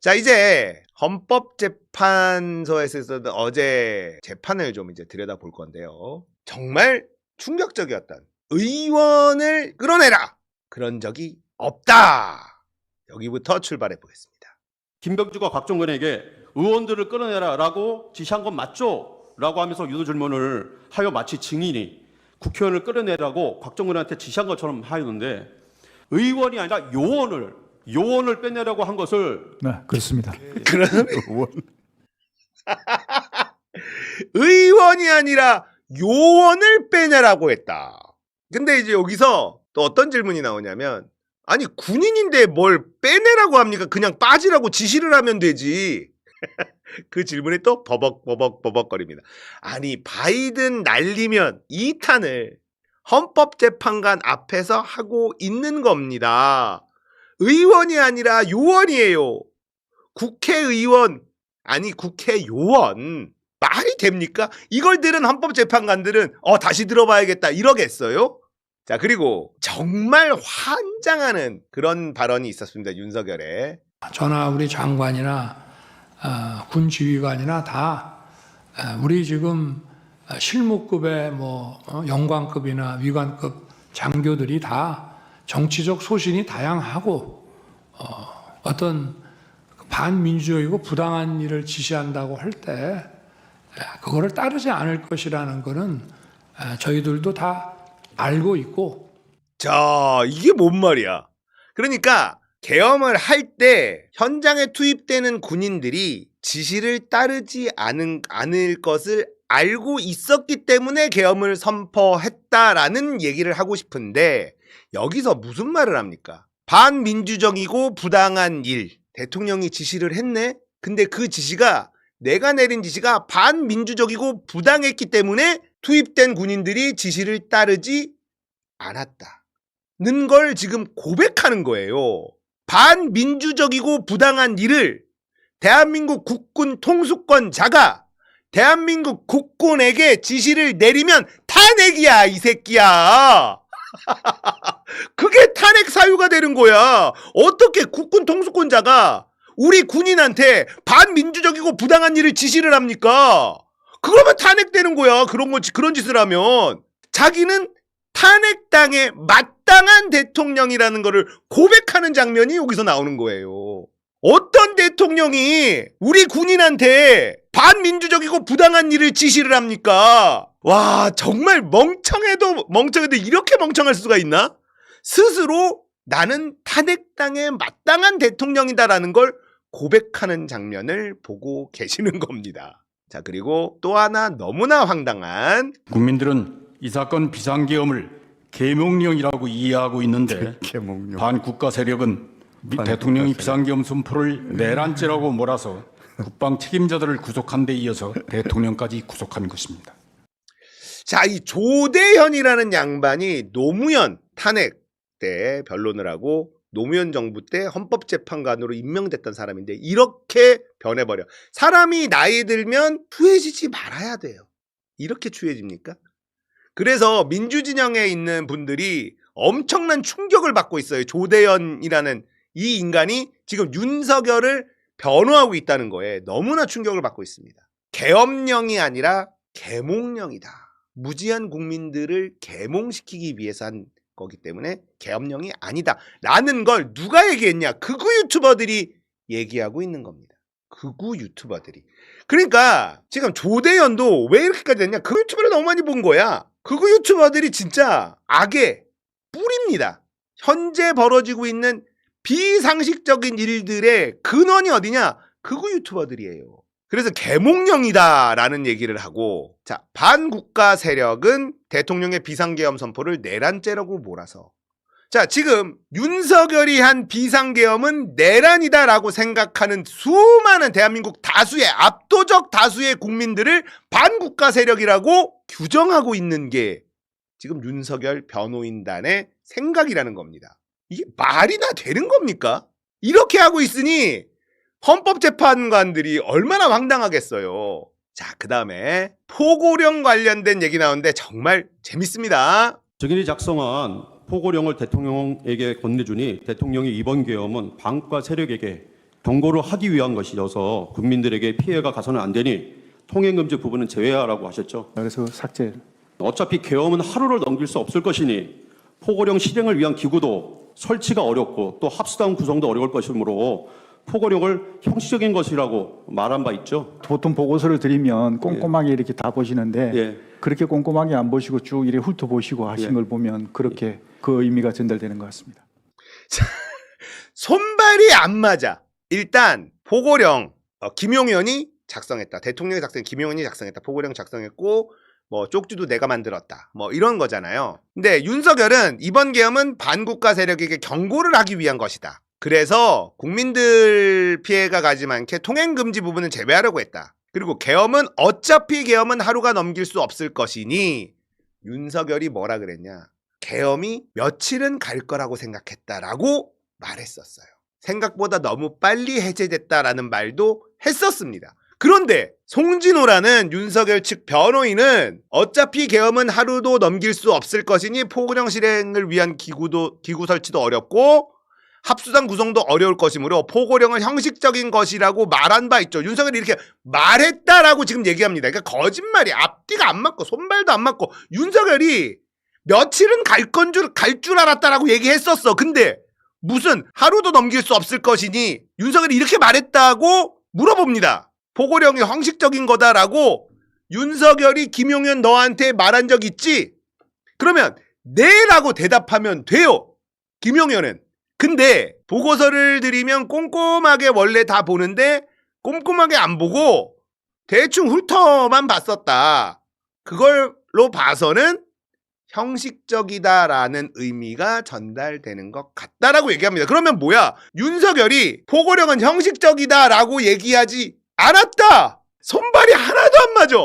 자, 이제 헌법재판소에서 어제 재판을 좀 이제 들여다볼 건데요. 정말 충격적이었던 의원을 끌어내라! 그런 적이 없다! 여기부터 출발해 보겠습니다. 김병주가 곽종근에게 의원들을 끌어내라라고 지시한 건 맞죠? 라고 하면서 유도 질문을 하여 마치 증인이 국회의원을 끌어내라고 곽종근한테 지시한 것처럼 하였는데 의원이 아니라 요원을 빼내라고 한 것을 네, 그렇습니다. 그러면 의원이 아니라 요원을 빼내라고 했다. 근데 이제 여기서 또 어떤 질문이 나오냐면 아니 군인인데 뭘 빼내라고 합니까? 그냥 빠지라고 지시를 하면 되지. 그 질문에 또 버벅거립니다. 아니 바이든 날리면 2탄을 헌법재판관 앞에서 하고 있는 겁니다. 의원이 아니라 요원이에요. 국회의원 아니 국회요원 말이 됩니까? 이걸 들은 헌법재판관들은 다시 들어봐야겠다 이러겠어요? 자, 그리고 정말 환장하는 그런 발언이 있었습니다. 윤석열의. 저나 우리 장관이나 군 지휘관이나 다 우리 지금 실무급의 영관급이나 위관급 장교들이 다 정치적 소신이 다양하고 어떤 반민주적이고 부당한 일을 지시한다고 할 때 그거를 따르지 않을 것이라는 거는 저희들도 다 알고 있고. 자, 이게 뭔 말이야? 그러니까 계엄을 할 때 현장에 투입되는 군인들이 지시를 따르지 않을 것을 알고 있었기 때문에 계엄을 선포했다라는 얘기를 하고 싶은데 여기서 무슨 말을 합니까? 반민주적이고 부당한 일, 대통령이 지시를 했네? 근데 그 지시가 내가 내린 지시가 반민주적이고 부당했기 때문에 투입된 군인들이 지시를 따르지 않았다는 걸 지금 고백하는 거예요. 반민주적이고 부당한 일을 대한민국 국군 통수권자가 대한민국 국군에게 지시를 내리면 탄핵이야, 이 새끼야. 그게 탄핵 사유가 되는 거야. 어떻게 국군 통수권자가 우리 군인한테 반민주적이고 부당한 일을 지시를 합니까? 그러면 탄핵되는 거야. 그런 짓을 하면. 자기는 탄핵당에 마땅한 대통령이라는 거를 고백하는 장면이 여기서 나오는 거예요. 어떤 대통령이 우리 군인한테 반민주적이고 부당한 일을 지시를 합니까? 와, 정말 멍청해도 이렇게 멍청할 수가 있나? 스스로 나는 탄핵당에 마땅한 대통령이다라는 걸 고백하는 장면을 보고 계시는 겁니다. 자, 그리고 또 하나 너무나 황당한, 국민들은 이 사건 비상계엄을 계몽령이라고 이해하고 있는데 반국가 세력은 대통령이 비상계엄 선포를 내란죄라고 몰아서 국방 책임자들을 구속한 데 이어서 대통령까지 구속한 것입니다. 자, 이 조대현이라는 양반이 노무현 탄핵 때 변론을 하고 노무현 정부 때 헌법재판관으로 임명됐던 사람인데 이렇게 변해버려. 사람이 나이 들면 추해지지 말아야 돼요. 이렇게 추해집니까? 그래서 민주진영에 있는 분들이 엄청난 충격을 받고 있어요. 조대현이라는 이 인간이 지금 윤석열을 변호하고 있다는 거에 너무나 충격을 받고 있습니다. 계엄령이 아니라 계몽령이다. 무지한 국민들을 계몽시키기 위해서 한 거기 때문에 계엄령이 아니다 라는 걸 누가 얘기했냐? 극우 유튜버들이 얘기하고 있는 겁니다. 극우 유튜버들이. 그러니까 지금 조대현도 왜 이렇게까지 됐냐? 극우 유튜버를 너무 많이 본 거야. 극우 유튜버들이 진짜 악의 뿌리입니다. 현재 벌어지고 있는 비상식적인 일들의 근원이 어디냐? 극우 유튜버들이에요. 그래서 계몽령이다라는 얘기를 하고, 자, 반국가 세력은 대통령의 비상계엄 선포를 내란죄라고 몰아서, 자, 지금 윤석열이 한 비상계엄은 내란이다라고 생각하는 수많은 대한민국 다수의 압도적 다수의 국민들을 반국가 세력이라고 규정하고 있는 게 지금 윤석열 변호인단의 생각이라는 겁니다. 이게 말이나 되는 겁니까? 이렇게 하고 있으니 헌법재판관들이 얼마나 황당하겠어요. 자, 그 다음에 포고령 관련된 얘기 나오는데 정말 재밌습니다. 증인이 작성한 포고령을 대통령에게 건네주니 대통령이 이번 계엄은 반국가 세력에게 경고를 하기 위한 것이어서 국민들에게 피해가 가서는 안 되니 통행금지 부분은 제외하라고 하셨죠. 그래서 삭제. 어차피 계엄은 하루를 넘길 수 없을 것이니 포고령 실행을 위한 기구도 설치가 어렵고 또 합수당 구성도 어려울 것이므로 포고령을 형식적인 것이라고 말한 바 있죠. 보통 보고서를 드리면 꼼꼼하게 이렇게 다 보시는데 예. 그렇게 꼼꼼하게 안 보시고 쭉 이렇게 훑어보시고 하신 예. 걸 보면 그렇게 그 의미가 전달되는 것 같습니다. 손발이 안 맞아. 일단 포고령 김용현이 작성했다. 대통령이 작성, 김용현이 작성했다. 포고령 작성했고 뭐 쪽지도 내가 만들었다. 뭐 이런 거잖아요. 근데 윤석열은 이번 계엄은 반국가 세력에게 경고를 하기 위한 것이다. 그래서 국민들 피해가 가지 않게 통행금지 부분은 제외하려고 했다. 그리고 어차피 계엄은 하루가 넘길 수 없을 것이니 윤석열이 뭐라 그랬냐. 계엄이 며칠은 갈 거라고 생각했다라고 말했었어요. 생각보다 너무 빨리 해제됐다라는 말도 했었습니다. 그런데 송진호라는 윤석열 측 변호인은 어차피 계엄은 하루도 넘길 수 없을 것이니 포고령 실행을 위한 기구 설치도 어렵고 합수당 구성도 어려울 것이므로 포고령은 형식적인 것이라고 말한 바 있죠. 윤석열이 이렇게 말했다라고 지금 얘기합니다. 그러니까 거짓말이 앞뒤가 안 맞고 손발도 안 맞고 윤석열이 며칠은 갈 줄 알았다라고 얘기했었어. 근데 무슨 하루도 넘길 수 없을 것이니 윤석열이 이렇게 말했다고 물어봅니다. 포고령이 형식적인 거다라고 윤석열이 김용현 너한테 말한 적 있지? 그러면 네라고 대답하면 돼요. 김용현은. 근데 보고서를 드리면 꼼꼼하게 원래 다 보는데 꼼꼼하게 안 보고 대충 훑어만 봤었다. 그걸로 봐서는 형식적이다라는 의미가 전달되는 것 같다라고 얘기합니다. 그러면 뭐야? 윤석열이 포고령은 형식적이다라고 얘기하지 않았다. 손발이 하나도 안 맞아.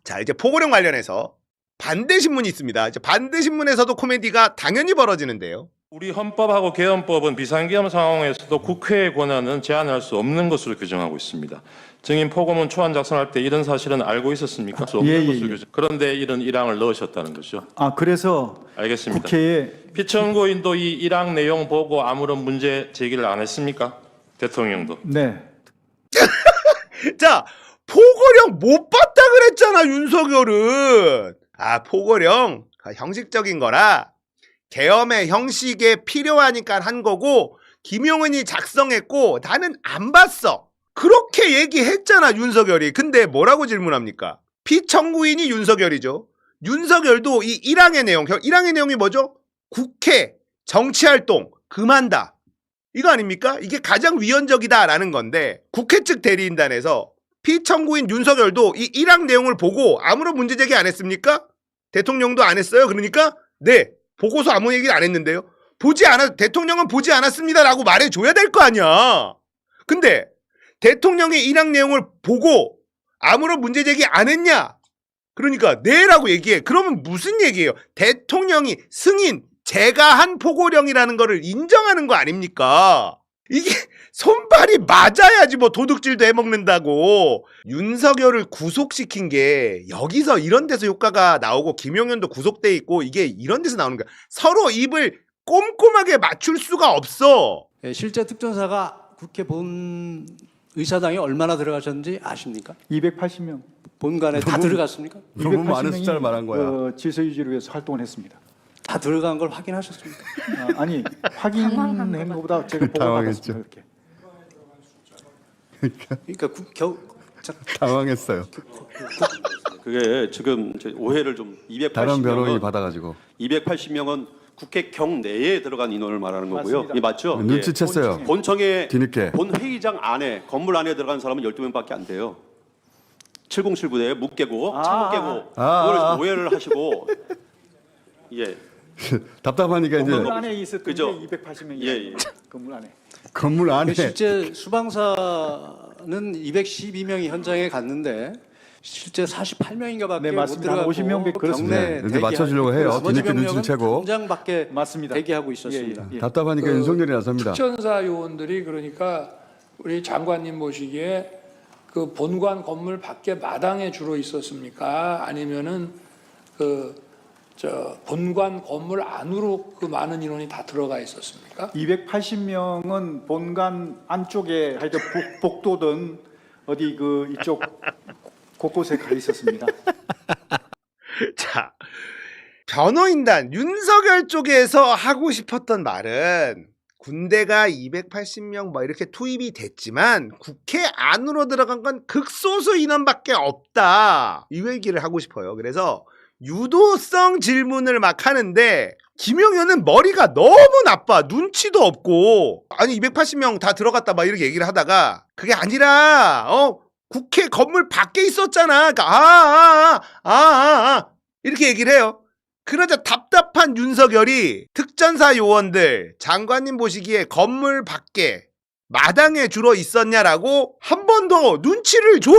자, 이제 포고령 관련해서 반대 신문이 있습니다. 이제 반대 신문에서도 코미디가 당연히 벌어지는데요. 우리 헌법하고 계엄법은 비상계엄 상황에서도 국회의 권한은 제한할 수 없는 것으로 규정하고 있습니다. 증인 포고문 초안 작성할 때 이런 사실은 알고 있었습니까? 그런데 이런 일항을 넣으셨다는 거죠. 그래서 알겠습니다. 국회에 피청구인도 이 일항 내용 보고 아무런 문제 제기를 안 했습니까? 대통령도. 네. 자, 포고령 못 봤다 그랬잖아, 윤석열은. 포고령 형식적인 거라 계엄의 형식에 필요하니까 한 거고 김용은이 작성했고 나는 안 봤어. 그렇게 얘기했잖아, 윤석열이. 근데 뭐라고 질문합니까? 피청구인이 윤석열이죠. 윤석열도 이 1항의 내용이 뭐죠? 국회 정치활동 금한다. 이거 아닙니까? 이게 가장 위헌적이다라는 건데 국회 측 대리인단에서 피청구인 윤석열도 이 1항 내용을 보고 아무런 문제 제기 안 했습니까? 대통령도 안 했어요. 그러니까 네, 보고서 아무 얘기 안 했는데요. 대통령은 보지 않았습니다라고 말해줘야 될 거 아니야. 근데 대통령이 1항 내용을 보고 아무런 문제 제기 안 했냐? 그러니까 네라고 얘기해. 그러면 무슨 얘기예요? 대통령이 승인, 제가 한 포고령이라는 거를 인정하는 거 아닙니까? 이게 손발이 맞아야지 뭐 도둑질도 해먹는다고. 윤석열을 구속시킨 게 여기서 이런 데서 효과가 나오고 김용현도 구속돼 있고 이게 이런 데서 나오는 거야. 서로 입을 꼼꼼하게 맞출 수가 없어. 실제 특전사가 국회 본 의사당에 얼마나 들어가셨는지 아십니까? 280명. 본관에 다 들어갔습니까? 너무 많은 숫자를 말한 거야. 질서 유지를 위해서 활동을 했습니다. 다 들어간 걸 확인하셨습니까? 아니 확인한 것보다 제가 보고 받았습니다. 이렇게. 그러니까 당황했어요. 그게 지금 오해를 좀 다른 변호인이 280명은 받아가지고 280명은 국회 경내에 들어간 인원을 말하는 거고요. 맞습니다. 이 맞죠? 눈치챘어요. 본청에 뒤늦게. 본 회의장 안에 건물 안에 들어간 사람은 12명밖에 안 돼요. 7079대 묵 깨고 창문 깨고 그걸 오해를 하시고 예. 답답하니까 이제 건물 안에 있었던 그죠? 게 280명이에요. 예. 건물 안에. 건물 안에 실제 수방사는 212명이 현장에 갔는데 실제 48명인가밖에 네, 못 맞습니다. 들어가고 50명 밖에 경내 그렇습니다. 근데 맞춰주려고 해요. 나머지 뒤늦게 명령은 눈치를 채고. 현장 밖에 맞습니다. 대기하고 있었습니다. 예, 예. 답답하니까 윤석열이 나섭니다. 특전사 요원들이 그러니까 우리 장관님 보시기에 그 본관 건물 밖에 마당에 주로 있었습니까? 아니면은 그 본관 건물 안으로 그 많은 인원이 다 들어가 있었습니까? 280명은 본관 안쪽에 하여튼 복도든 어디 그 이쪽 곳곳에 가 있었습니다. 자, 변호인단 윤석열 쪽에서 하고 싶었던 말은 군대가 280명 뭐 이렇게 투입이 됐지만 국회 안으로 들어간 건 극소수 인원밖에 없다. 이 얘기를 하고 싶어요. 그래서 유도성 질문을 막 하는데 김용현은 머리가 너무 나빠. 눈치도 없고. 아니 280명 다 들어갔다 막 이렇게 얘기를 하다가 그게 아니라 국회 건물 밖에 있었잖아. 그러니까 이렇게 얘기를 해요. 그러자 답답한 윤석열이 특전사 요원들 장관님 보시기에 건물 밖에 마당에 주로 있었냐라고 한 번 더 눈치를 줘.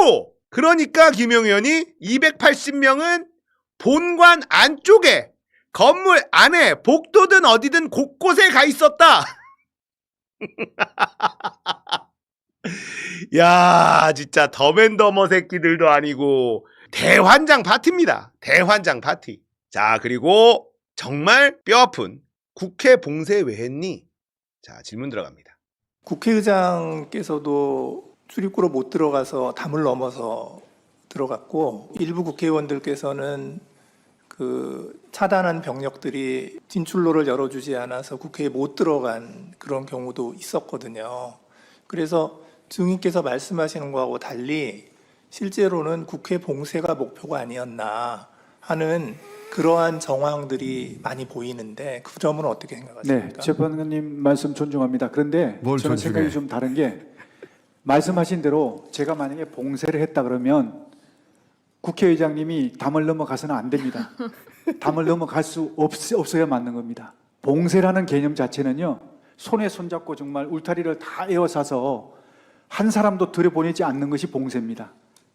그러니까 김용현이 280명은 본관 안쪽에 건물 안에 복도든 어디든 곳곳에 가 있었다. 야, 진짜 더맨더머 새끼들도 아니고 대환장 파티입니다. 대환장 파티. 자, 그리고 정말 뼈아픈 국회 봉쇄 왜 했니? 자, 질문 들어갑니다. 국회의장께서도 출입구로 못 들어가서 담을 넘어서 들어갔고 일부 국회의원들께서는 그 차단한 병력들이 진출로를 열어주지 않아서 국회에 못 들어간 그런 경우도 있었거든요. 그래서 증인께서 말씀하시는 거하고 달리 실제로는 국회 봉쇄가 목표가 아니었나 하는 그러한 정황들이 많이 보이는데 그 점은 어떻게 생각하십니까? 네, 재판관님 말씀 존중합니다. 그런데 뭘 저는 존중해? 생각이 좀 다른 게 말씀하신 대로 제가 만약에 봉쇄를 했다 그러면 국회의장님이 담을 넘어가서는 안 됩니다. 담을 넘어갈 수 없어야 맞는 겁니다. 봉쇄라는 개념 자체는요. 손에 손잡고 정말 울타리를 다 에워싸서 한 사람도 들여보내지 않는 것이 봉쇄입니다.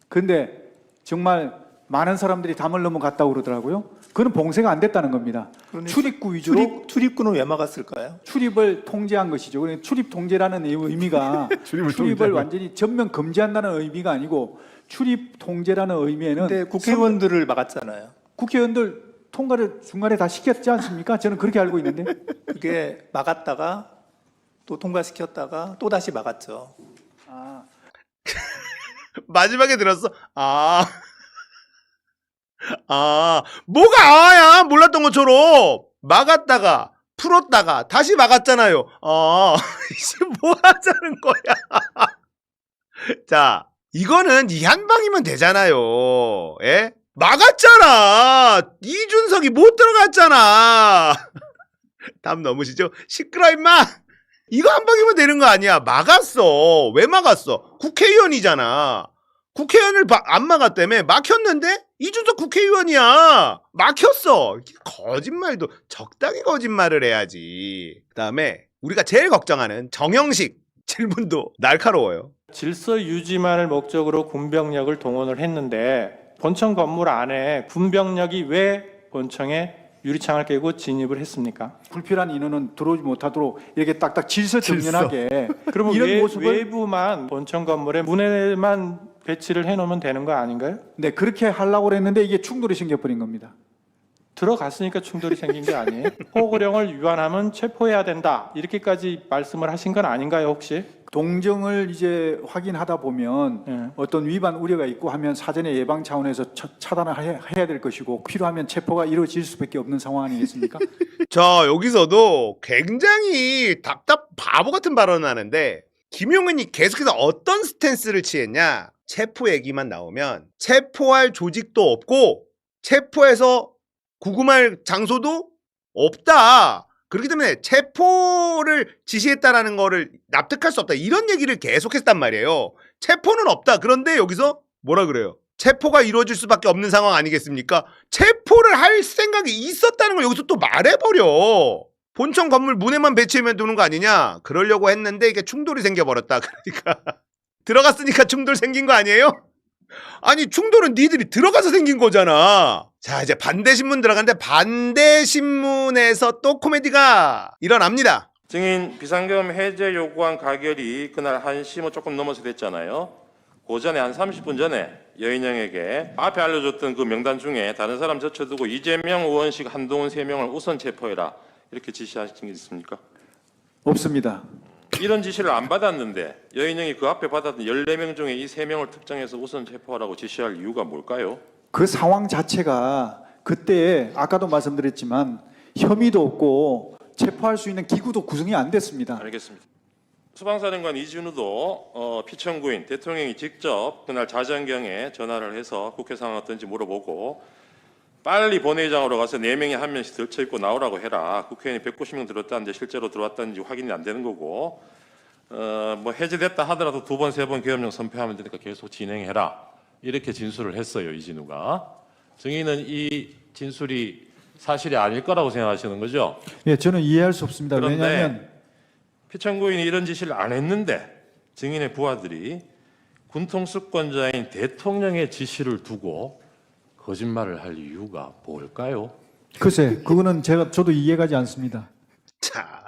그런데 정말 많은 사람들이 담을 넘어갔다고 그러더라고요. 그건 봉쇄가 안 됐다는 겁니다. 출입구 위주로 출입구는 왜 막았을까요? 출입을 통제한 것이죠. 그러니까 출입 통제라는 의미가 출입을 완전히 전면 금지한다는 의미가 아니고 출입 통제라는 의미에는 근데 국회의원들을 막았잖아요. 국회의원들 통과를 중간에 다 시켰지 않습니까? 저는 그렇게 알고 있는데. 그게 막았다가 또 통과시켰다가 또 다시 막았죠. 마지막에 들었어. 뭐가 아야? 몰랐던 것처럼 막았다가 풀었다가 다시 막았잖아요. 이제 뭐 하자는 거야? 자, 이거는 이 한 방이면 되잖아요. 예? 막았잖아. 이준석이 못 들어갔잖아. 다음 넘으시죠? 시끄러 임마. 이거 한 방이면 되는 거 아니야. 막았어. 왜 막았어? 국회의원이잖아. 국회의원을 안 막았다며. 막혔는데 이준석 국회의원이야. 막혔어. 거짓말도 적당히 거짓말을 해야지. 그다음에 우리가 제일 걱정하는 정영식 질문도 날카로워요. 질서 유지만을 목적으로 군병력을 동원을 했는데 본청 건물 안에 군병력이 왜 본청에 유리창을 깨고 진입을 했습니까? 불필요한 인원은 들어오지 못하도록 이렇게 딱딱 질서정연하게 그러면 이런 모습을 외부만 본청 건물에 문에만 배치를 해놓으면 되는 거 아닌가요? 네, 그렇게 하려고 그랬는데 이게 충돌이 생겨버린 겁니다. 들어갔으니까 충돌이 생긴 게 아니에요? 호구령을 위반하면 체포해야 된다 이렇게까지 말씀을 하신 건 아닌가요 혹시? 동정을 이제 확인하다 보면 어떤 위반 우려가 있고 하면 사전에 예방 차원에서 차단을 해야 될 것이고 필요하면 체포가 이루어질 수밖에 없는 상황 아니겠습니까? 자, 여기서도 굉장히 바보 같은 발언을 하는데 김용현이 계속해서 어떤 스탠스를 취했냐? 체포 얘기만 나오면 체포할 조직도 없고 체포해서 구금할 장소도 없다. 그렇기 때문에 체포를 지시했다라는 거를 납득할 수 없다. 이런 얘기를 계속했단 말이에요. 체포는 없다. 그런데 여기서 뭐라 그래요? 체포가 이루어질 수밖에 없는 상황 아니겠습니까? 체포를 할 생각이 있었다는 걸 여기서 또 말해버려. 본청 건물 문에만 배치하면 되는 거 아니냐? 그러려고 했는데 이게 충돌이 생겨버렸다. 그러니까 들어갔으니까 충돌 생긴 거 아니에요? 아니 충돌은 니들이 들어가서 생긴 거잖아. 자, 이제 반대신문 들어갔는데 반대신문에서 또 코미디가 일어납니다. 증인 비상계엄 해제 요구한 가결이 그날 1시 조금 넘어서 됐잖아요. 그 전에 한 30분 전에 여인영에게 앞에 알려줬던 그 명단 중에 다른 사람 제쳐두고 이재명, 우원식, 한동훈 3명을 우선 체포해라 이렇게 지시하신 게 있습니까? 없습니다. 이런 지시를 안 받았는데 여인영이 그 앞에 받았던 14명 중에 이 3명을 특정해서 우선 체포하라고 지시할 이유가 뭘까요? 그 상황 자체가 그때 아까도 말씀드렸지만 혐의도 없고 체포할 수 있는 기구도 구성이 안 됐습니다. 알겠습니다. 수방사령관 이진우도 피청구인 대통령이 직접 그날 자정경에 전화를 해서 국회 상황 어떤지 물어보고 빨리 본회의장으로 가서 4명이 한 명씩 들쳐입고 나오라고 해라. 국회의원이 190명 들었다는데 실제로 들어왔다는지 확인이 안 되는 거고 뭐 해제됐다 하더라도 2번, 3번 계엄령 선포하면 되니까 계속 진행해라. 이렇게 진술을 했어요. 이진우가. 증인은 이 진술이 사실이 아닐 거라고 생각하시는 거죠? 예, 저는 이해할 수 없습니다. 그런데 왜냐하면 피청구인이 이런 지시를 안 했는데 증인의 부하들이 군통수권자인 대통령의 지시를 두고 거짓말을 할 이유가 뭘까요? 글쎄, 그거는 저도 이해가지 않습니다. 자,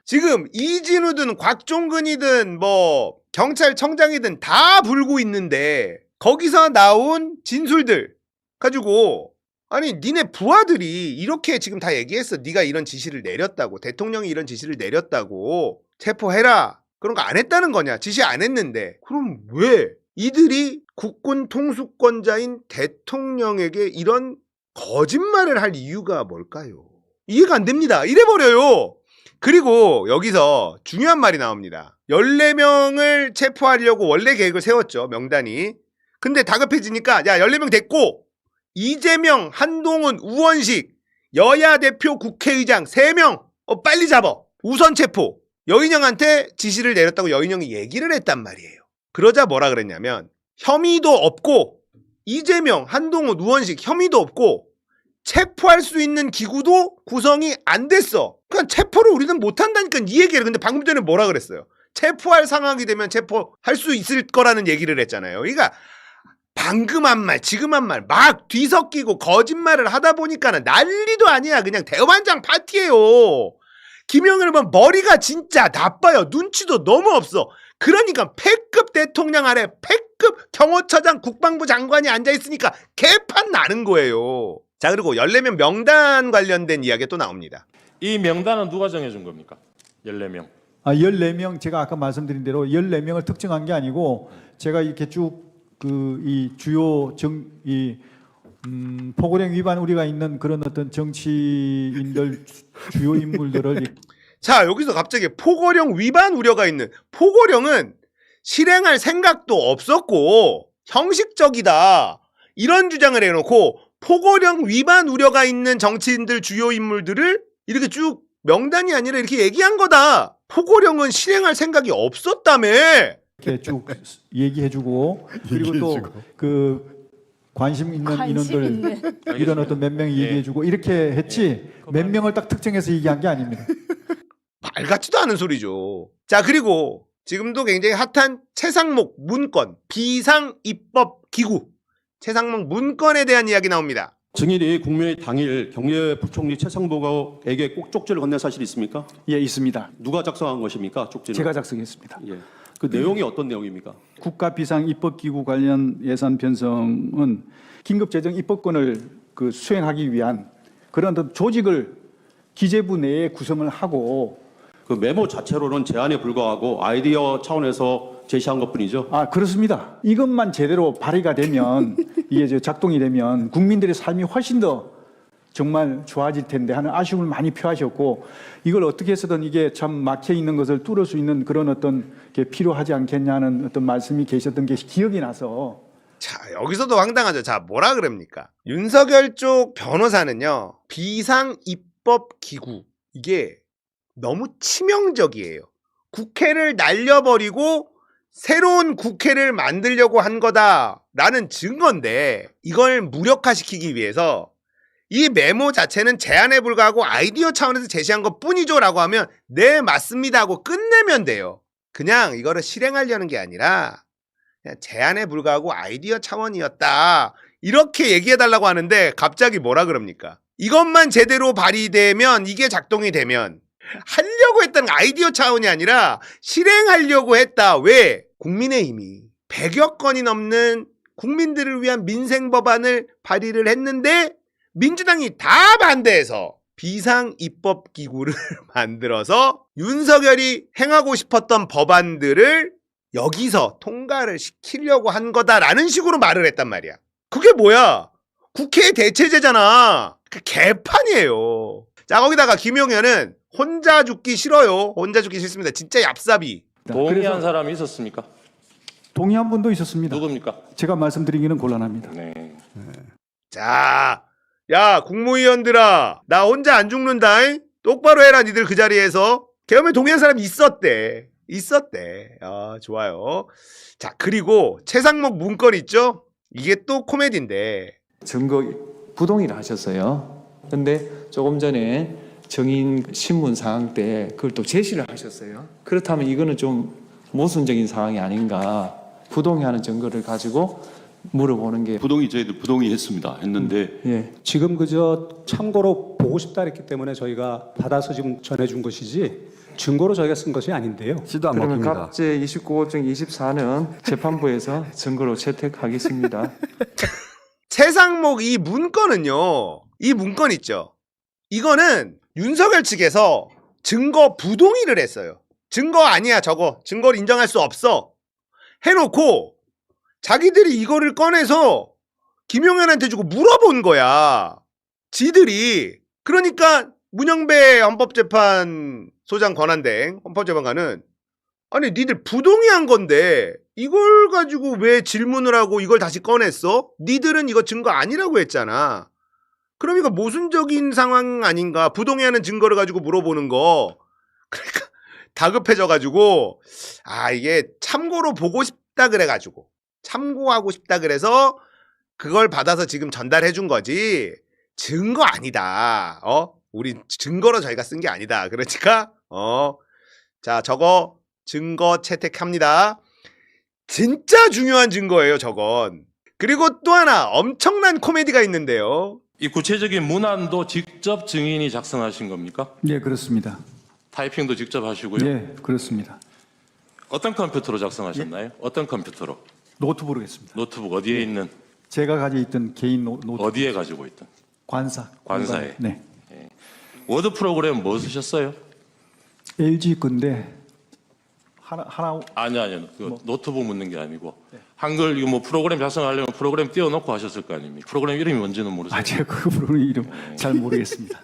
지금 이진우든 곽종근이든 뭐 경찰청장이든 다 불고 있는데 거기서 나온 진술들 가지고 아니 니네 부하들이 이렇게 지금 다 얘기했어. 네가 이런 지시를 내렸다고. 대통령이 이런 지시를 내렸다고. 체포해라. 그런 거 안 했다는 거냐. 지시 안 했는데. 그럼 왜 이들이 국군 통수권자인 대통령에게 이런 거짓말을 할 이유가 뭘까요? 이해가 안 됩니다. 이래버려요. 그리고 여기서 중요한 말이 나옵니다. 14명을 체포하려고 원래 계획을 세웠죠. 명단이. 근데 다급해지니까 야 14명 됐고 이재명, 한동훈, 우원식, 여야 대표 국회의장 3명 빨리 잡아. 우선 체포. 여인영한테 지시를 내렸다고 여인영이 얘기를 했단 말이에요. 그러자 뭐라 그랬냐면 혐의도 없고 이재명, 한동훈, 우원식 혐의도 없고 체포할 수 있는 기구도 구성이 안 됐어. 그러니까 체포를 우리는 못한다니까 이 얘기를. 근데 방금 전에 뭐라 그랬어요? 체포할 상황이 되면 체포할 수 있을 거라는 얘기를 했잖아요. 그러니까 방금 한 말, 지금 한 말 막 뒤섞이고 거짓말을 하다 보니까는 난리도 아니야. 그냥 대환장 파티예요. 김영일 은 머리가 진짜 나빠요. 눈치도 너무 없어. 그러니까 패급 대통령 아래 패급 경호처장 국방부 장관이 앉아있으니까 개판 나는 거예요. 자, 그리고 14명 명단 관련된 이야기 또 나옵니다. 이 명단은 누가 정해준 겁니까? 14명. 14명 제가 아까 말씀드린 대로 14명을 특정한 게 아니고 제가 이렇게 쭉 이 주요 포고령 위반 우리가 있는 그런 어떤 정치인들 주요 인물들을 자, 여기서 갑자기 포고령 위반 우려가 있는, 포고령은 실행할 생각도 없었고 형식적이다 이런 주장을 해놓고 포고령 위반 우려가 있는 정치인들 주요 인물들을 이렇게 쭉 명단이 아니라 이렇게 얘기한 거다. 포고령은 실행할 생각이 없었다며. 이렇게 쭉 얘기해주고 그리고 또 그 관심 있는 인원들 이런 어떤 몇 명이 얘기해주고 이렇게 했지 몇 명을 딱 특정해서 얘기한 게 아닙니다. 말 같지도 않은 소리죠. 자, 그리고 지금도 굉장히 핫한 최상목 문건, 비상입법기구 최상목 문건에 대한 이야기 나옵니다. 증인이 국무회의 당일 경제부총리 최상목에게 꼭 쪽지를 건넨 사실이 있습니까? 예, 있습니다. 누가 작성한 것입니까? 쪽지를? 제가 작성했습니다. 예. 그 내용이 어떤 내용입니까? 국가 비상 입법기구 관련 예산 편성은 긴급재정 입법권을 수행하기 위한 그런 어떤 조직을 기재부 내에 구성을 하고 그 메모 자체로는 제안에 불과하고 아이디어 차원에서 제시한 것뿐이죠. 그렇습니다. 이것만 제대로 발의가 되면 이게 작동이 되면 국민들의 삶이 훨씬 더 정말 좋아질 텐데 하는 아쉬움을 많이 표하셨고 이걸 어떻게 해서든 이게 참 막혀 있는 것을 뚫을 수 있는 그런 어떤 게 필요하지 않겠냐는 어떤 말씀이 계셨던 게 기억이 나서. 자, 여기서도 황당하죠. 자, 뭐라 그럽니까? 윤석열 쪽 변호사는요, 비상입법기구 이게 너무 치명적이에요. 국회를 날려버리고 새로운 국회를 만들려고 한 거다라는 증거인데 이걸 무력화시키기 위해서 이 메모 자체는 제안에 불과하고 아이디어 차원에서 제시한 것 뿐이죠 라고 하면 네 맞습니다 하고 끝내면 돼요. 그냥 이거를 실행하려는 게 아니라 그냥 제안에 불과하고 아이디어 차원이었다 이렇게 얘기해달라고 하는데 갑자기 뭐라 그럽니까? 이것만 제대로 발의되면 이게 작동이 되면 하려고 했던 아이디어 차원이 아니라 실행하려고 했다. 왜? 국민의힘이 100여 건이 넘는 국민들을 위한 민생 법안을 발의를 했는데 민주당이 다 반대해서 비상 입법 기구를 만들어서 윤석열이 행하고 싶었던 법안들을 여기서 통과를 시키려고 한 거다라는 식으로 말을 했단 말이야. 그게 뭐야? 국회의 대체제잖아. 그 개판이에요. 자, 거기다가 김용현은 혼자 죽기 싫어요. 혼자 죽기 싫습니다. 진짜 얍삽이. 동의한 사람이 있었습니까? 동의한 분도 있었습니다. 누굽니까? 제가 말씀드리기는 곤란합니다. 네. 자, 야 국무위원들아, 나 혼자 안 죽는다. 똑바로 해라. 니들 그 자리에서. 계엄에 동의한 사람이 있었대. 아, 좋아요. 자, 그리고 최상목 문건 있죠? 이게 또 코미디인데. 증거 부동의를 하셨어요. 근데 조금 전에 정인 신문 상황 때 그걸 또 제시를 하셨어요. 그렇다면 이거는 좀 모순적인 상황이 아닌가. 부동의하는 증거를 가지고 물어보는 게 부동의 저희들 부동의 했습니다. 했는데 예. 지금 그저 참고로 보고 싶다 했기 때문에 저희가 받아서 지금 전해준 것이지 증거로 저희가 쓴 것이 아닌데요. 씨도 안 그러면 먹힙니다. 갑제 29호증 24는 재판부에서 증거로 채택하겠습니다. 최상목 이 문건은요. 이 문건 있죠. 이거는 윤석열 측에서 증거 부동의를 했어요. 증거 아니야 저거. 증거를 인정할 수 없어. 해놓고 자기들이 이거를 꺼내서 김용현한테 주고 물어본 거야. 지들이. 그러니까 문영배 헌법재판소장 권한대행 헌법재판관은 아니 니들 부동의한 건데 이걸 가지고 왜 질문을 하고 이걸 다시 꺼냈어? 니들은 이거 증거 아니라고 했잖아. 그럼 이거 모순적인 상황 아닌가? 부동의하는 증거를 가지고 물어보는 거. 그러니까 다급해져가지고 아 이게 참고로 보고 싶다 그래가지고 참고하고 싶다 그래서 그걸 받아서 지금 전달해 준 거지 증거 아니다. 우리 증거로 저희가 쓴 게 아니다. 그러니까 자 저거 증거 채택합니다. 진짜 중요한 증거예요 저건. 그리고 또 하나 엄청난 코미디가 있는데요. 이 구체적인 문안도 직접 증인이 작성하신 겁니까? 예, 그렇습니다. 타이핑도 직접 하시고요. 예, 그렇습니다. 어떤 컴퓨터로 작성하셨나요? 어떤 컴퓨터로? 노트북으로 했습니다. 노트북 어디에 있는? 제가 가지고 있던 개인 노트북. 어디에 가지고 있던? 관사에. 네. 워드 프로그램 뭐 쓰셨어요? LG 건데 하나 아니요. 그 노트북 묻는 게 아니고 한글 이거 뭐 프로그램 작성하려면 프로그램 띄워놓고 하셨을 거 아닙니까? 프로그램 이름이 뭔지는 모르세요? 제가 그 프로그램 이름 잘 모르겠습니다.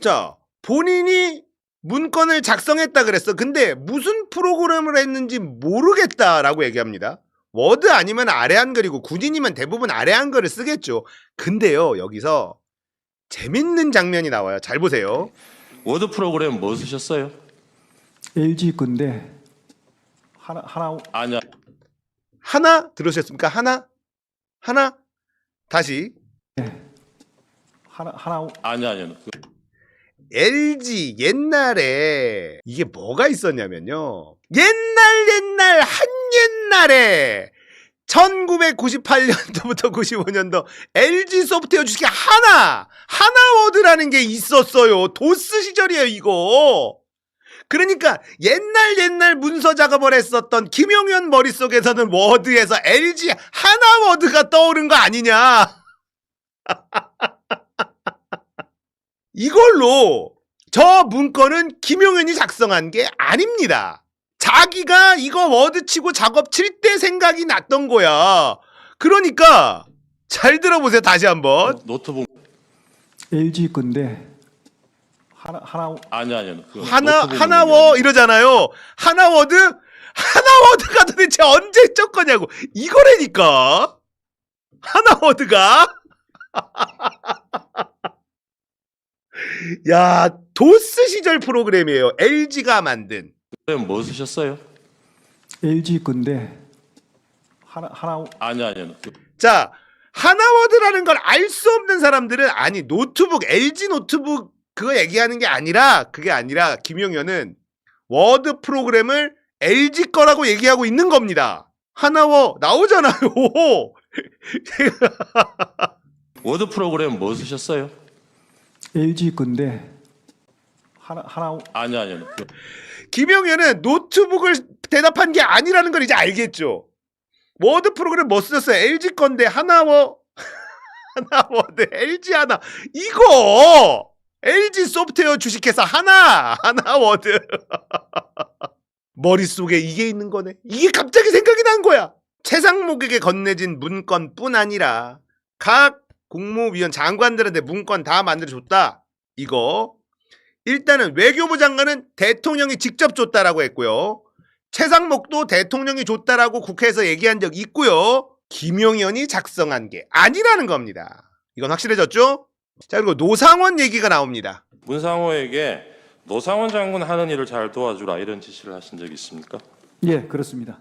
자 본인이 문건을 작성했다 그랬어. 근데 무슨 프로그램을 했는지 모르겠다라고 얘기합니다. 워드 아니면 아래 한글이고 군인이면 대부분 아래 한글을 쓰겠죠. 근데요 여기서 재밌는 장면이 나와요. 잘 보세요. 워드 프로그램 뭐 쓰셨어요? LG 건데 아니요. 하나 들으셨습니까? 하나 다시 아니요. LG 옛날에 이게 뭐가 있었냐면요. 옛날 한옛날에 1998년도부터 95년도 LG 소프트웨어 주식에 하나워드라는 게 있었어요. 도스 시절이에요 이거. 그러니까 옛날 문서 작업을 했었던 김용현 머릿속에서는 워드에서 LG 하나워드가 떠오른 거 아니냐. 이걸로 저 문건은 김용현이 작성한 게 아닙니다. 자기가 이거 워드 치고 작업 칠 때 생각이 났던 거야. 그러니까 잘 들어보세요. 다시 한번. 노트북 LG 건데 아니요. 하나워 이러잖아요. 하나워드가 도대체 언제 적 거냐고. 이거라니까. 하나워드가. 야, 도스 시절 프로그램이에요. LG가 만든. 뭐 쓰셨어요? LG 건데 아니요. 자, 하나워드라는 걸 알 수 없는 사람들은 아니 노트북 LG 노트북 그거 얘기하는 게 아니라 그게 아니라 김용현은 워드 프로그램을 LG 거라고 얘기하고 있는 겁니다. 하나워 나오잖아요. 워드 프로그램 뭐 쓰셨어요? LG 건데 아니요. 김용현은 노트북을 대답한 게 아니라는 걸 이제 알겠죠. 워드 프로그램 뭐 쓰셨어요? LG 건데 하나워드 LG 하나 이거 LG 소프트웨어 주식회사 하나워드 머릿속에 이게 있는 거네. 이게 갑자기 생각이 난 거야. 최상목에게 건네진 문건뿐 아니라 각 국무위원 장관들한테 문건 다 만들어줬다. 이거 일단은 외교부 장관은 대통령이 직접 줬다라고 했고요. 최상목도 대통령이 줬다라고 국회에서 얘기한 적 있고요. 김용현이 작성한 게 아니라는 겁니다. 이건 확실해졌죠? 자, 그리고 노상원 얘기가 나옵니다. 문상호에게 노상원 장군 하는 일을 잘 도와주라 이런 지시를 하신 적이 있습니까? 예, 그렇습니다.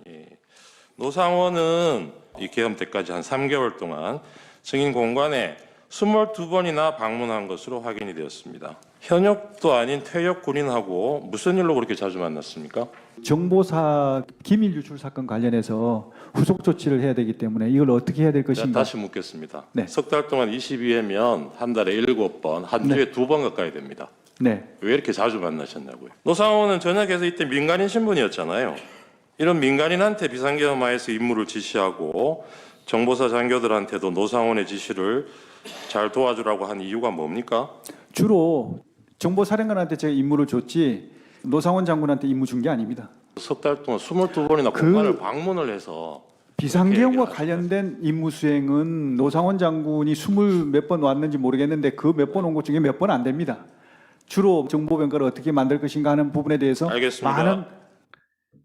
노상원은 이 계엄 때까지 한 3개월 동안 증인 공관에 22번이나 방문한 것으로 확인이 되었습니다. 현역도 아닌 퇴역 군인하고 무슨 일로 그렇게 자주 만났습니까? 정보사 기밀 유출 사건 관련해서 후속 조치를 해야 되기 때문에 이걸 어떻게 해야 될 자, 것인가. 다시 묻겠습니다. 네. 석 달 동안 22회면 한 달에 7번, 한 주에 2번 가까이 됩니다. 네. 왜 이렇게 자주 만나셨냐고요? 노상원은 전역에서 이때 민간인 신분이었잖아요. 이런 민간인한테 비상계엄하에서 임무를 지시하고 정보사 장교들한테도 노상원의 지시를 잘 도와주라고 한 이유가 뭡니까? 주로 정보사령관한테 제가 임무를 줬지 노상원 장군한테 임무 준 게 아닙니다. 석 달 동안 22번이나 그 공간을 방문을 해서 비상계엄과 그렇게 관련된 임무 수행은 노상원 장군이 20몇 번 왔는지 모르겠는데 그 몇 번 온 것 중에 몇 번 안 됩니다. 주로 정보병가를 어떻게 만들 것인가 하는 부분에 대해서 알겠습니다. 많은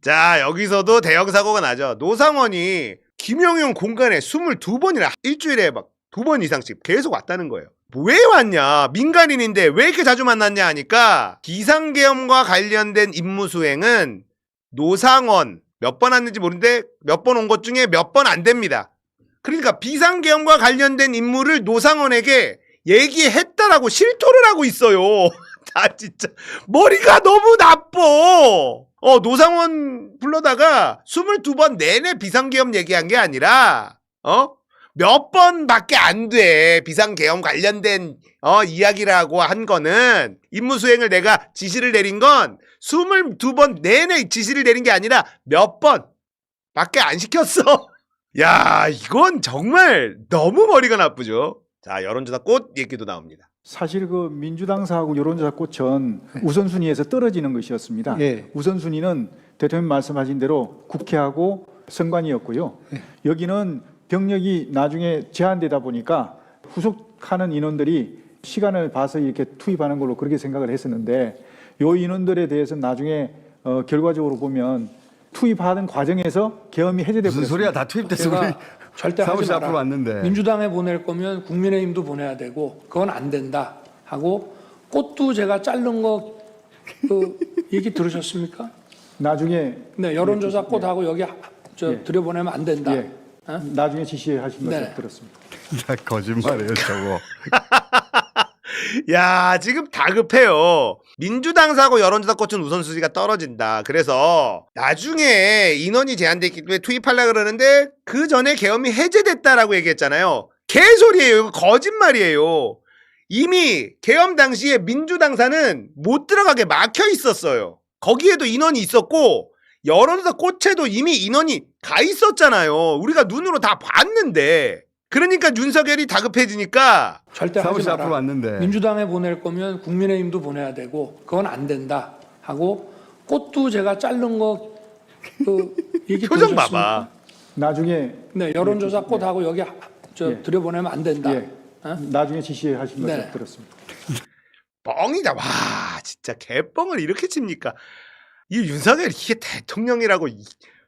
자, 여기서도 대형 사고가 나죠. 노상원이 김용현 공간에 22번이나 일주일에 막 2번 이상씩 계속 왔다는 거예요. 왜 왔냐? 민간인인데 왜 이렇게 자주 만났냐 하니까 비상계엄과 관련된 임무 수행은 노상원 몇 번 왔는지 모르는데 몇 번 온 것 중에 몇 번 안 됩니다. 그러니까 비상계엄과 관련된 임무를 노상원에게 얘기했다라고 실토를 하고 있어요. 나 진짜 머리가 너무 나빠. 노상원 불러다가 22번 내내 비상계엄 얘기한 게 아니라 몇 번밖에 안 돼. 비상계엄 관련된 이야기라고 한 거는 임무 수행을 내가 지시를 내린 건 22번 내내 지시를 내린 게 아니라 몇 번밖에 안 시켰어. 야, 이건 정말 너무 머리가 나쁘죠. 자, 여론조사 꽃 얘기도 나옵니다. 사실 그 민주당사하고 여론조사 꽃은 우선순위에서 떨어지는 것이었습니다. 예. 우선순위는 대통령 말씀하신 대로 국회하고 선관위였고요. 여기는 병력이 나중에 제한되다 보니까 후속하는 인원들이 시간을 봐서 이렇게 투입하는 걸로 그렇게 생각을 했었는데 요 인원들에 대해서 나중에 결과적으로 보면 투입하는 과정에서 계엄이 해제되고 무슨 소리야? 다 투입돼서 우리 제가 절대 하지 사무실 앞으로 마라. 왔는데. 민주당에 보낼 거면 국민의힘도 보내야 되고 그건 안 된다 하고 꽃도 제가 자른 거 얘기 들으셨습니까? 나중에 네, 여론조사 꽃하고 여기 들여보내면 안 된다. 예, 나중에 지시하신 것을 네. 들었습니다. 거짓말이에요, 저거. 야, 지금 다급해요. 민주당사고 여론조사 꽃은 우선순위가 떨어진다. 그래서 나중에 인원이 제한됐기 때문에 투입하려고 그러는데 그 전에 계엄이 해제됐다라고 얘기했잖아요. 개소리예요. 이거 거짓말이에요. 이미 계엄 당시에 민주당사는 못 들어가게 막혀 있었어요. 거기에도 인원이 있었고 여론조사 꽃에도 이미 인원이 가 있었잖아요. 우리가 눈으로 다 봤는데. 그러니까 윤석열이 다급해지니까 절대 하지 사무실 마라. 앞으로 왔는데. 민주당에 보낼 거면 국민의힘도 보내야 되고 그건 안 된다 하고 꽃도 제가 자른 거 얘기 표정 들으셨습니까? 봐봐. 나중에 네, 여론조사 꽃하고 여기 들여보내면 안 된다. 예, 나중에 지시하신 것을 네. 들었습니다. 뻥이다. 와, 진짜 개뻥을 이렇게 칩니까? 이 윤석열 이게 대통령이라고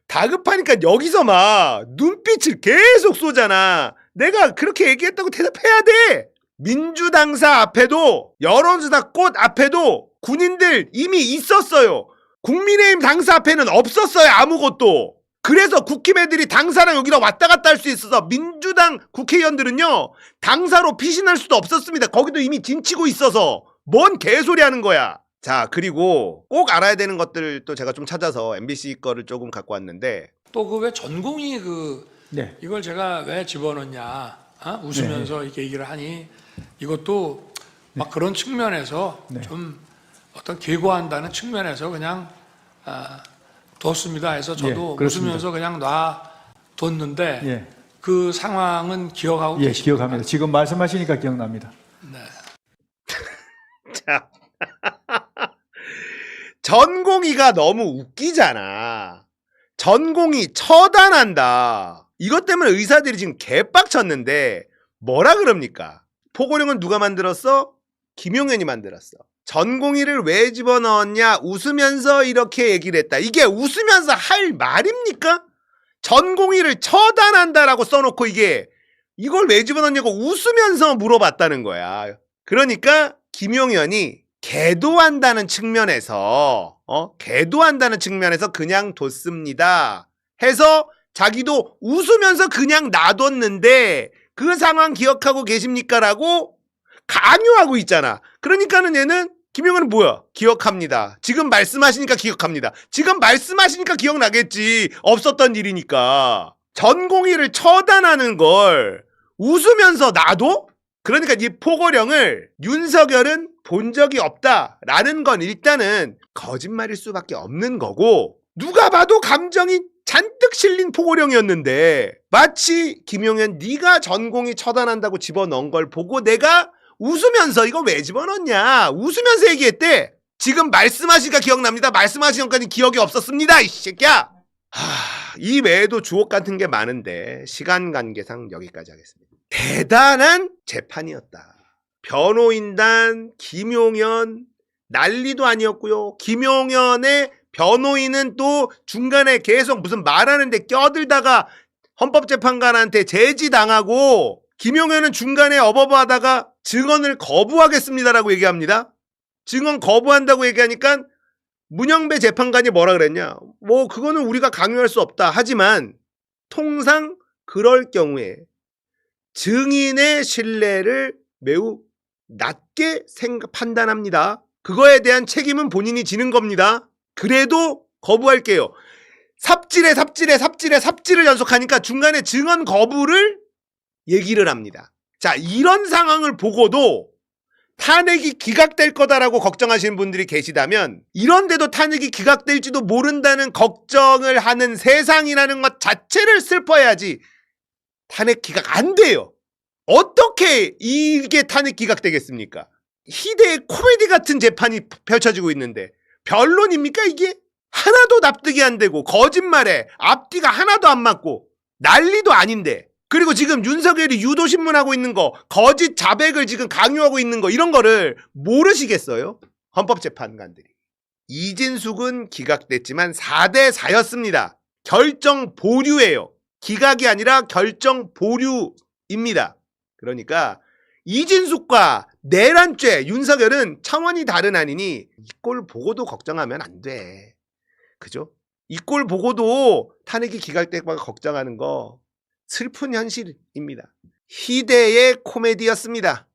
다급하니까 여기서 막 눈빛을 계속 쏘잖아. 내가 그렇게 얘기했다고 대답해야 돼. 민주당사 앞에도 여론조사 꽃 앞에도 군인들 이미 있었어요. 국민의힘 당사 앞에는 없었어요. 아무것도. 그래서 국힘애들이 당사랑 여기다 왔다 갔다 할 수 있어서 민주당 국회의원들은요 당사로 피신할 수도 없었습니다. 거기도 이미 진치고 있어서. 뭔 개소리 하는 거야. 자, 그리고 꼭 알아야 되는 것들도 제가 좀 찾아서 MBC 거를 조금 갖고 왔는데 또 그 왜 전공이 네. 이걸 제가 왜 집어넣냐 웃으면서 이렇게 얘기를 하니 이것도 막 그런 측면에서 좀 어떤 계고한다는 측면에서 그냥 뒀습니다 해서 저도 예, 그렇습니다. 웃으면서 그냥 뒀는데 예, 그 상황은 기억하고 예, 계십니까? 기억합니다. 지금 말씀하시니까 기억납니다. 네. 자, 전공의가 너무 웃기잖아. 전공의 처단한다. 이것 때문에 의사들이 지금 개빡쳤는데 뭐라 그럽니까? 포고령은 누가 만들었어? 김용현이 만들었어. 전공의를 왜 집어넣었냐? 웃으면서 이렇게 얘기를 했다. 이게 웃으면서 할 말입니까? 전공의를 처단한다라고 써놓고 이걸 왜 집어넣냐고 웃으면서 물어봤다는 거야. 그러니까 김용현이 계도한다는 측면에서 그냥 뒀습니다 해서 자기도 웃으면서 그냥 놔뒀는데 그 상황 기억하고 계십니까? 라고 강요하고 있잖아. 그러니까는 얘는 김용현은 뭐야? 기억합니다. 지금 말씀하시니까 기억합니다. 지금 말씀하시니까 기억나겠지. 없었던 일이니까. 전공의를 처단하는 걸 웃으면서 놔둬? 그러니까 이 포고령을 윤석열은 본 적이 없다라는 건 일단은 거짓말일 수밖에 없는 거고, 누가 봐도 감정이 잔뜩 실린 포고령이었는데 마치 김용현 네가 전공의 처단한다고 집어넣은 걸 보고 내가 웃으면서 이거 왜 집어넣냐 웃으면서 얘기했대. 지금 말씀하시니까 기억납니다. 말씀하신 것까지 기억이 없었습니다. 이 새끼야. 이 외에도 주옥 같은 게 많은데 시간 관계상 여기까지 하겠습니다. 대단한 재판이었다. 변호인단 김용현 난리도 아니었고요. 김용현의 변호인은 또 중간에 계속 무슨 말하는데 껴들다가 헌법재판관한테 제지당하고, 김용현은 중간에 어버버하다가 증언을 거부하겠습니다라고 얘기합니다. 증언 거부한다고 얘기하니까 문영배 재판관이 뭐라 그랬냐? 뭐 그거는 우리가 강요할 수 없다. 하지만 통상 그럴 경우에 증인의 신뢰를 매우 낮게 판단합니다. 그거에 대한 책임은 본인이 지는 겁니다. 그래도 거부할게요. 삽질을 연속하니까 중간에 증언 거부를 얘기를 합니다. 자, 이런 상황을 보고도 탄핵이 기각될 거다라고 걱정하시는 분들이 계시다면, 이런데도 탄핵이 기각될지도 모른다는 걱정을 하는 세상이라는 것 자체를 슬퍼해야지 탄핵 기각 안 돼요. 어떻게 이게 탄핵 기각되겠습니까? 희대의 코미디 같은 재판이 펼쳐지고 있는데 변론입니까 이게? 하나도 납득이 안 되고 거짓말에 앞뒤가 하나도 안 맞고 난리도 아닌데, 그리고 지금 윤석열이 유도신문하고 있는 거, 거짓 자백을 지금 강요하고 있는 거, 이런 거를 모르시겠어요? 헌법재판관들이. 이진숙은 기각됐지만 4대4였습니다. 결정 보류예요. 기각이 아니라 결정 보류입니다. 그러니까 이진숙과 내란죄 윤석열은 차원이 다른 아니니 이 꼴 보고도 걱정하면 안 돼. 그죠? 이 꼴 보고도 탄핵이 기각될까 걱정하는 거 슬픈 현실입니다. 희대의 코미디였습니다.